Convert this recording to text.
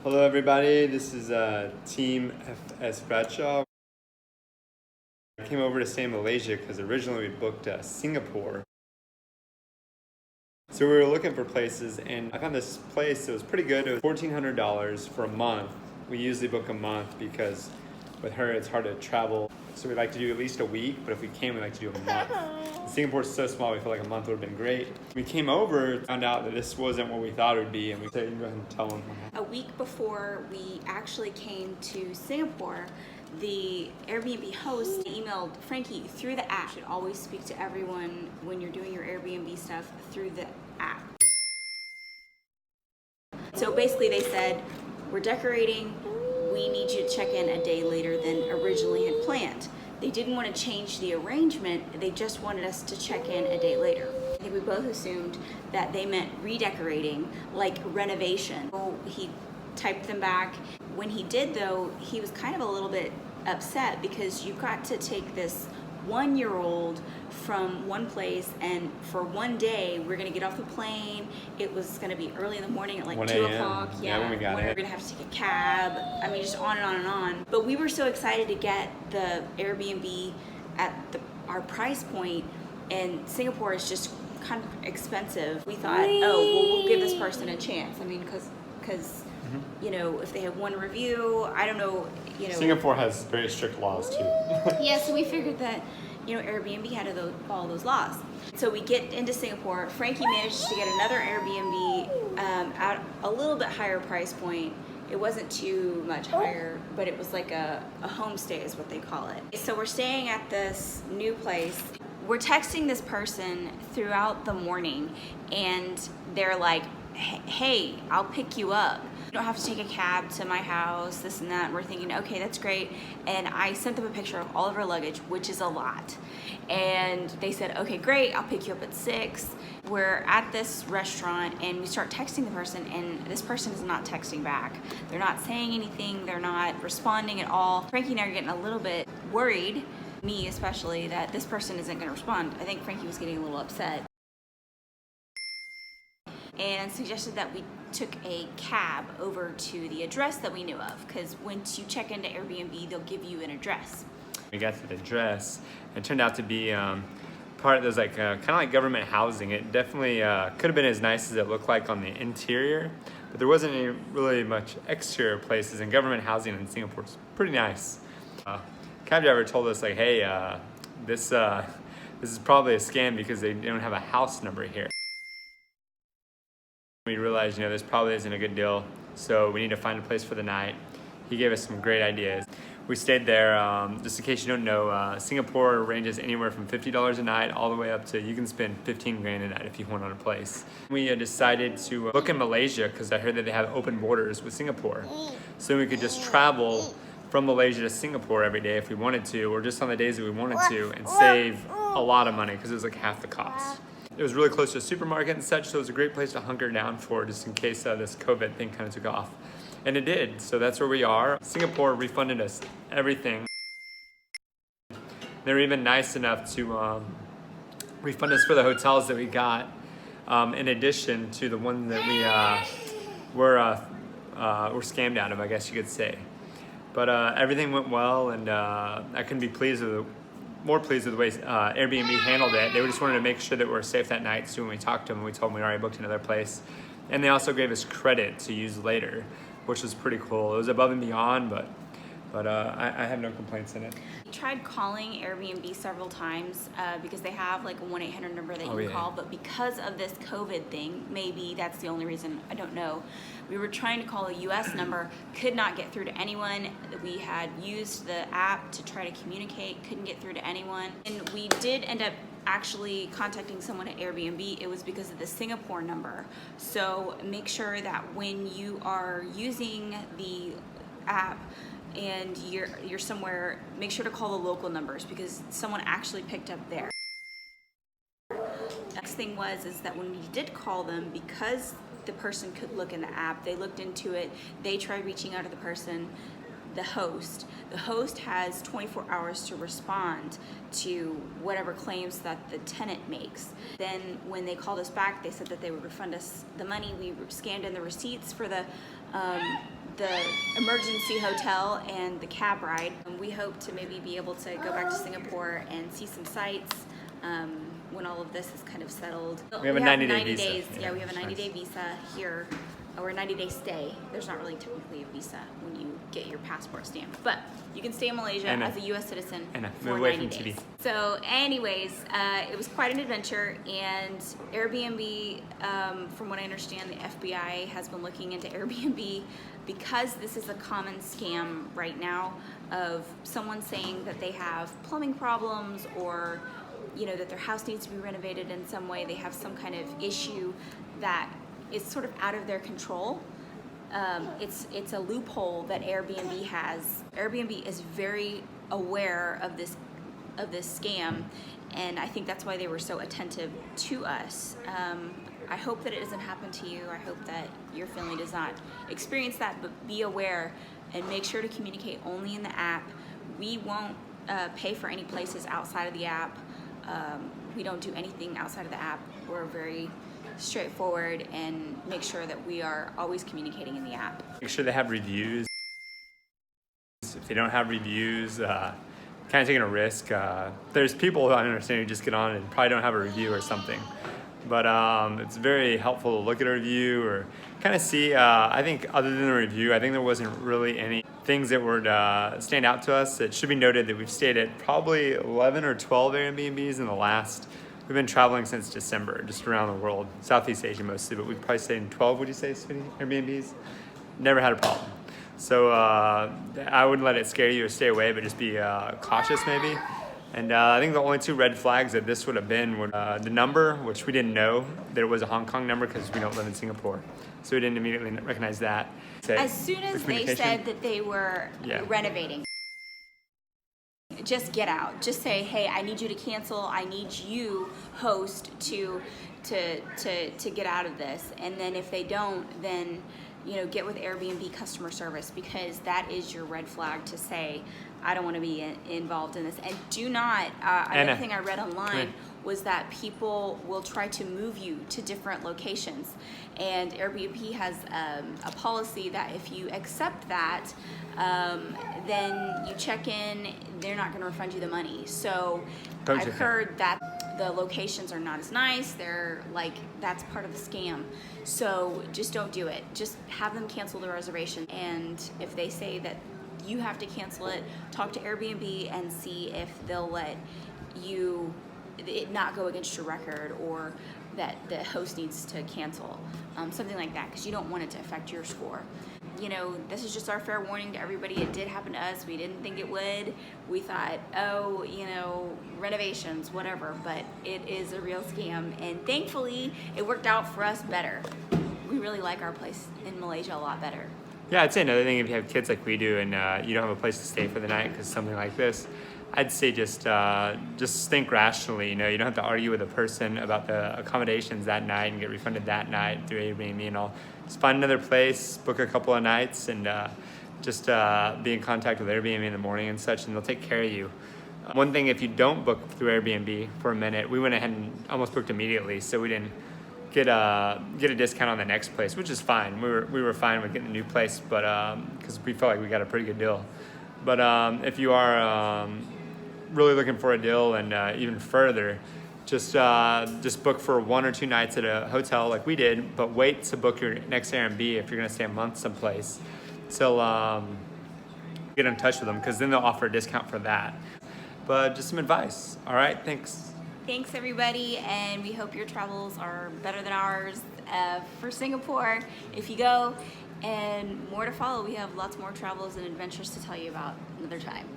Hello everybody, this is Team FS Bradshaw. I came over to stay in Malaysia because originally we booked Singapore. So we were looking for places and I found this place that was pretty good. It was $1,400 for a month. We usually book a month because with her it's hard to travel. So we like to do at least a week, but if we can, we like to do a month. Singapore's so small, we feel like a month would have been great. We came over, found out that this wasn't what we thought it would be, and we said, you can go ahead and tell them. A week before we actually came to Singapore, the Airbnb host emailed Frankie through the app. You should always speak to everyone when you're doing your Airbnb stuff through the app. So basically they said, we're decorating, we need you to check in a day later than originally had planned. They didn't want to change the arrangement, they just wanted us to check in a day later. I think we both assumed that they meant redecorating, like renovation. So he typed them back. When he did though, he was kind of a little bit upset because you got to take this 1-year-old from one place, and for one day we're gonna get off the plane. It was gonna be early in the morning at like 2 o'clock. Yeah, when we got we're gonna have to take a cab. I mean, just on and on and on. But we were so excited to get the Airbnb at our price point, and Singapore is just kind of expensive. We thought, oh, well, we'll give this person a chance. I mean, because you know, if they have one review, I don't know, you know. Singapore has very strict laws too. Yeah, so we figured that, you know, Airbnb had to follow those laws. So we get into Singapore. Frankie managed to get another Airbnb at a little bit higher price point. It wasn't too much higher, but it was like a homestay is what they call it. So we're staying at this new place. We're texting this person throughout the morning, and they're like, hey, I'll pick you up. You don't have to take a cab to my house, this and that. And we're thinking, okay, that's great. And I sent them a picture of all of our luggage, which is a lot. And they said, okay, great, I'll pick you up at 6. We're at this restaurant and we start texting the person, and this person is not texting back. They're not saying anything, they're not responding at all. Frankie and I are getting a little bit worried, me especially, that this person isn't gonna respond. I think Frankie was getting a little upset and suggested that we took a cab over to the address that we knew of, because once you check into Airbnb, they'll give you an address. We got to the address. It turned out to be part of those like kind of like government housing. It definitely could have been as nice as it looked like on the interior, but there wasn't any really much exterior places, and government housing in Singapore is pretty nice. Cab driver told us like, hey, this is probably a scam because they don't have a house number here. We realized, you know, this probably isn't a good deal, so we need to find a place for the night. He gave us some great ideas. We stayed there. Just in case you don't know, Singapore ranges anywhere from $50 a night all the way up to, you can spend 15 grand a night if you want on a place. We decided to look in Malaysia because I heard that they have open borders with Singapore. So we could just travel from Malaysia to Singapore every day if we wanted to, or just on the days that we wanted to, and save a lot of money because it was like half the cost. It was really close to a supermarket and such, so it was a great place to hunker down for just in case this COVID thing kind of took off. And it did, so that's where we are. Singapore refunded us everything. They were even nice enough to refund us for the hotels that we got, in addition to the one that we were scammed out of, I guess you could say. But everything went well, and I couldn't be more pleased with the way Airbnb handled it. They just wanted to make sure that we were safe that night, so when we talked to them, we told them we already booked another place. And they also gave us credit to use later, which was pretty cool. It was above and beyond, but I have no complaints in it. We tried calling Airbnb several times because they have like a 1-800 number that you can call, but because of this COVID thing, maybe that's the only reason, I don't know. We were trying to call a US number, could not get through to anyone. We had used the app to try to communicate, couldn't get through to anyone. And we did end up actually contacting someone at Airbnb. It was because of the Singapore number. So make sure that when you are using the app and you're somewhere, make sure to call the local numbers because someone actually picked up there. Next thing is that when we did call them, because the person could look in the app, they looked into it, they tried reaching out to the person, the host. The host has 24 hours to respond to whatever claims that the tenant makes. Then when they called us back, they said that they would refund us the money. We scanned in the receipts for the the emergency hotel and the cab ride. We hope to maybe be able to go back to Singapore and see some sights when all of this is kind of settled. We have a 90-day visa. Days. Yeah, we have a 90-day visa here, or a 90-day stay. There's not really technically a visa when you get your passport stamped, but you can stay in Malaysia as a U.S. citizen for 90 days. So anyways, it was quite an adventure, and Airbnb, from what I understand, the FBI has been looking into Airbnb because this is a common scam right now of someone saying that they have plumbing problems, or that their house needs to be renovated in some way. They have some kind of issue that is sort of out of their control. It's a loophole that Airbnb has. Airbnb is very aware of this scam, and I think that's why they were so attentive to us. I hope that it doesn't happen to you. I hope that your family does not experience that, but be aware and make sure to communicate only in the app. We won't pay for any places outside of the app. We don't do anything outside of the app. We're very straightforward and make sure that we are always communicating in the app. Make sure they have reviews. If they don't have reviews, kind of taking a risk. There's people I understand who just get on and probably don't have a review or something. But it's very helpful to look at a review or kind of see. I think other than the review, I think there wasn't really any things that would stand out to us. It should be noted that we've stayed at probably 11 or 12 Airbnbs in the last. We've been traveling since December, just around the world, Southeast Asia mostly, but we've probably stayed in 12, would you say, Sweetie, Airbnbs? Never had a problem. So I wouldn't let it scare you or stay away, but just be cautious maybe. And I think the only two red flags that this would have been were the number, which we didn't know that it was a Hong Kong number because we don't live in Singapore. So we didn't immediately recognize that. As soon as they said that they were renovating, just get out. Just say, hey, I need you to cancel. I need you, host, to get out of this. And then if they don't, then get with Airbnb customer service, because that is your red flag to say, I don't want to be involved in this. And do not, another thing I read online was that people will try to move you to different locations. And Airbnb has a policy that if you accept that, then you check in, they're not going to refund you the money. So I've heard that the locations are not as nice. They're like, that's part of the scam. So just don't do it. Just have them cancel the reservation. And if they say that you have to cancel it, talk to Airbnb and see if they'll let it not go against your record, or that the host needs to cancel, something like that, because you don't want it to affect your score. This is just our fair warning to everybody. It did happen to us. We didn't think it would. We thought, renovations, whatever, but it is a real scam, and thankfully it worked out for us better. We really like our place in Malaysia a lot better. Yeah, I'd say another thing, if you have kids like we do and you don't have a place to stay for the night because something like this, I'd say just think rationally. You don't have to argue with a person about the accommodations that night and get refunded that night through Airbnb and all. Just find another place, book a couple of nights, and just be in contact with Airbnb in the morning and such, and they'll take care of you. One thing, if you don't book through Airbnb for a minute, we went ahead and almost booked immediately, so we didn't get a discount on the next place, which is fine. We were fine with getting a new place, but because we felt like we got a pretty good deal. But if you are really looking for a deal and even further, just book for 1 or 2 nights at a hotel like we did, but wait to book your next Airbnb if you're gonna stay a month someplace. So get in touch with them, because then they'll offer a discount for that. But just some advice. All right, thanks. Thanks everybody, and we hope your travels are better than ours for Singapore if you go, and more to follow. We have lots more travels and adventures to tell you about another time.